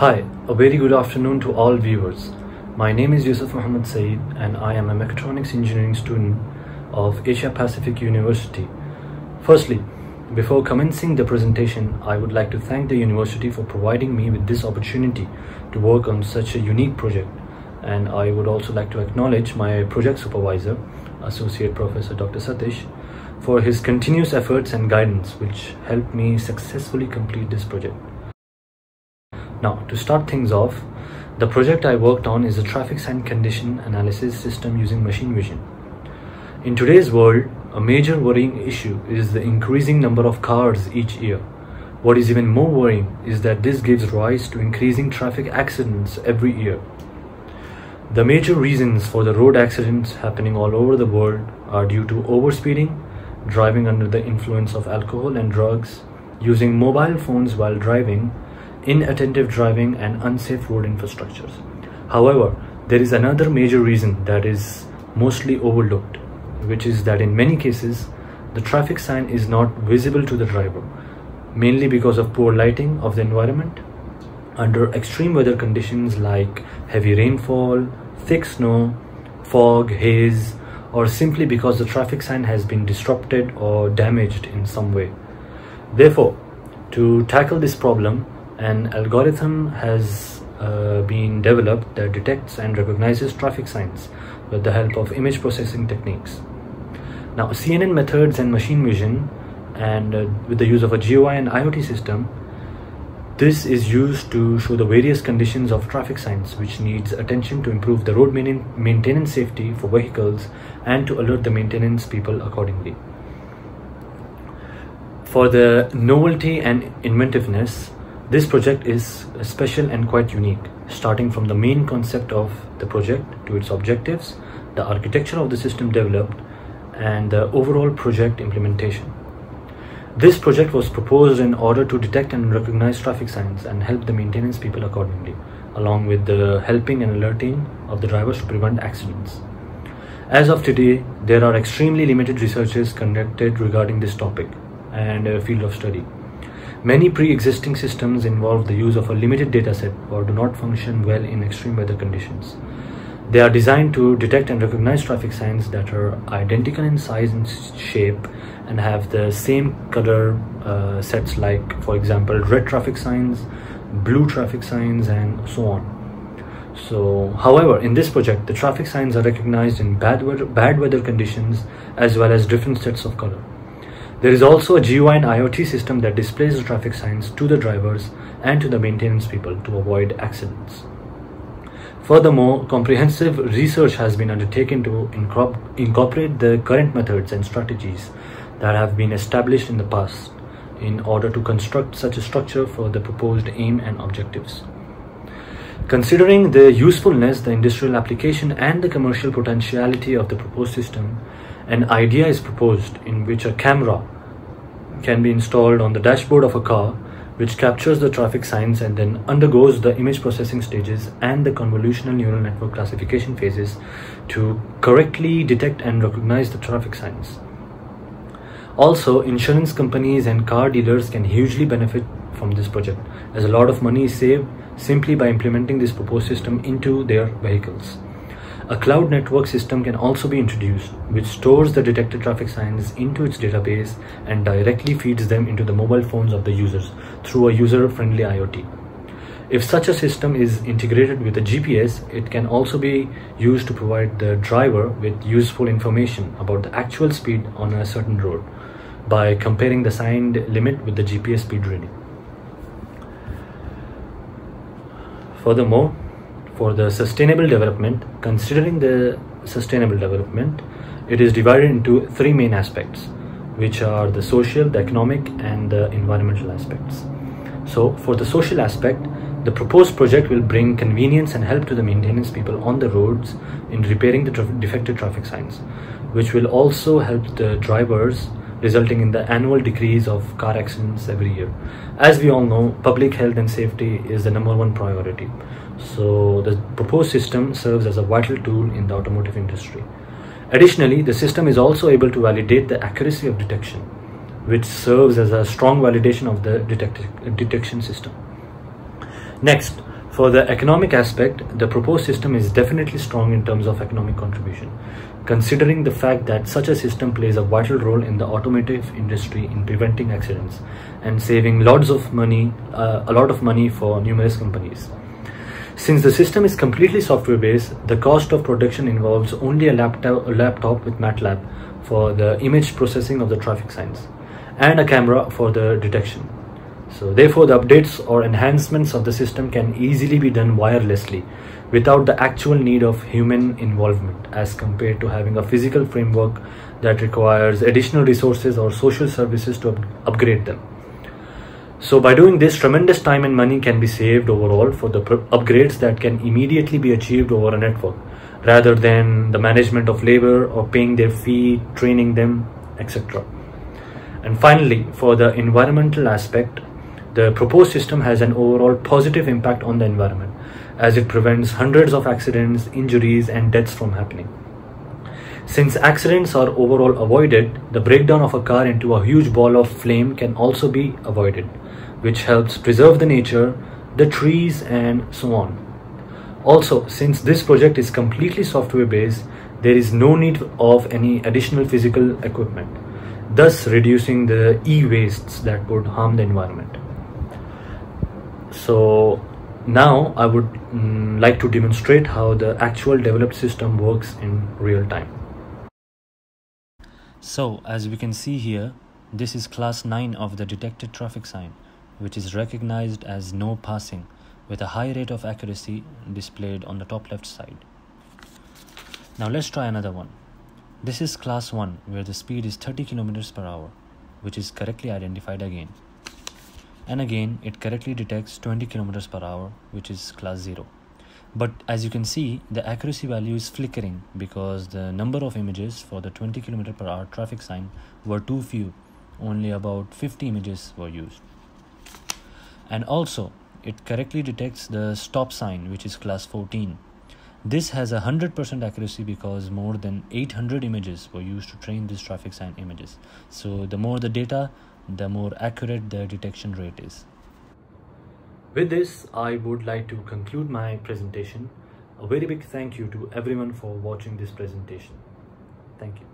Hi, a very good afternoon to all viewers. My name is Yusuf Muhammad Saeed and I am a mechatronics engineering student of Asia Pacific University. Firstly, before commencing the presentation, I would like to thank the university for providing me with this opportunity to work on such a unique project. And I would also like to acknowledge my project supervisor, Associate Professor Dr. Satish, for his continuous efforts and guidance which helped me successfully complete this project. Now, to start things off, the project I worked on is a traffic sign condition analysis system using machine vision. In today's world, a major worrying issue is the increasing number of cars each year. What is even more worrying is that this gives rise to increasing traffic accidents every year. The major reasons for the road accidents happening all over the world are due to overspeeding, driving under the influence of alcohol and drugs, using mobile phones while driving, inattentive driving and unsafe road infrastructures. However, there is another major reason that is mostly overlooked, which is that in many cases, the traffic sign is not visible to the driver, mainly because of poor lighting of the environment, under extreme weather conditions like heavy rainfall, thick snow, fog, haze, or simply because the traffic sign has been disrupted or damaged in some way. Therefore, to tackle this problem, an algorithm has been developed that detects and recognizes traffic signs with the help of image processing techniques. Now, CNN methods and machine vision, and with the use of a GUI and IoT system, this is used to show the various conditions of traffic signs which needs attention to improve the road maintenance safety for vehicles and to alert the maintenance people accordingly. For the novelty and inventiveness, this project is special and quite unique, starting from the main concept of the project to its objectives, the architecture of the system developed, and the overall project implementation. This project was proposed in order to detect and recognize traffic signs and help the maintenance people accordingly, along with the helping and alerting of the drivers to prevent accidents. As of today, there are extremely limited researches conducted regarding this topic and field of study. Many pre-existing systems involve the use of a limited dataset or do not function well in extreme weather conditions. They are designed to detect and recognize traffic signs that are identical in size and shape and have the same color sets, like, for example, red traffic signs, blue traffic signs, and so on. So, however, in this project, the traffic signs are recognized in bad weather conditions as well as different sets of color. There is also a GUI and IoT system that displays the traffic signs to the drivers and to the maintenance people to avoid accidents. Furthermore, comprehensive research has been undertaken to incorporate the current methods and strategies that have been established in the past in order to construct such a structure for the proposed aim and objectives. Considering the usefulness, the industrial application, and the commercial potentiality of the proposed system, an idea is proposed in which a camera can be installed on the dashboard of a car, which captures the traffic signs and then undergoes the image processing stages and the convolutional neural network classification phases to correctly detect and recognize the traffic signs. Also, insurance companies and car dealers can hugely benefit from this project, as a lot of money is saved simply by implementing this proposed system into their vehicles. A cloud network system can also be introduced, which stores the detected traffic signs into its database and directly feeds them into the mobile phones of the users through a user-friendly IoT. If such a system is integrated with a GPS, it can also be used to provide the driver with useful information about the actual speed on a certain road by comparing the signed limit with the GPS speed reading. Furthermore, for the sustainable development, considering the sustainable development, it is divided into three main aspects, which are the social, the economic, and the environmental aspects. So, for the social aspect, the proposed project will bring convenience and help to the maintenance people on the roads in repairing the defective traffic signs, which will also help the drivers, resulting in the annual decrease of car accidents every year. As we all know, public health and safety is the #1 priority. So the proposed system serves as a vital tool in the automotive industry. Additionally, the system is also able to validate the accuracy of detection, which serves as a strong validation of the detection system. Next, For the economic aspect, the proposed system is definitely strong in terms of economic contribution, considering the fact that such a system plays a vital role in the automotive industry in preventing accidents and saving a lot of money for numerous companies. Since the system is completely software based, the cost of production involves only a laptop with MATLAB for the image processing of the traffic signs and a camera for the detection. So therefore, the updates or enhancements of the system can easily be done wirelessly without the actual need of human involvement, as compared to having a physical framework that requires additional resources or social services to upgrade them. So by doing this, tremendous time and money can be saved overall for the upgrades that can immediately be achieved over a network, rather than the management of labor or paying their fee, training them, etc. And finally, for the environmental aspect, the proposed system has an overall positive impact on the environment, as it prevents hundreds of accidents, injuries, and deaths from happening. Since accidents are overall avoided, the breakdown of a car into a huge ball of flame can also be avoided, which helps preserve the nature, the trees, and so on. Also, since this project is completely software based, there is no need of any additional physical equipment, thus reducing the e-wastes that would harm the environment. So now I would like to demonstrate how the actual developed system works in real time. So as we can see here, this is class 9 of the detected traffic sign, which is recognized as no passing, with a high rate of accuracy displayed on the top left side. Now let's try another one. This is class 1, where the speed is 30 km per hour, which is correctly identified again. And again, it correctly detects 20 km per hour, which is class 0. But as you can see, the accuracy value is flickering because the number of images for the 20 km per hour traffic sign were too few. Only about 50 images were used. And also, it correctly detects the stop sign, which is class 14. This has 100% accuracy because more than 800 images were used to train this traffic sign images. So the more the data, the more accurate the detection rate is. With this, I would like to conclude my presentation. A very big thank you to everyone for watching this presentation. Thank you.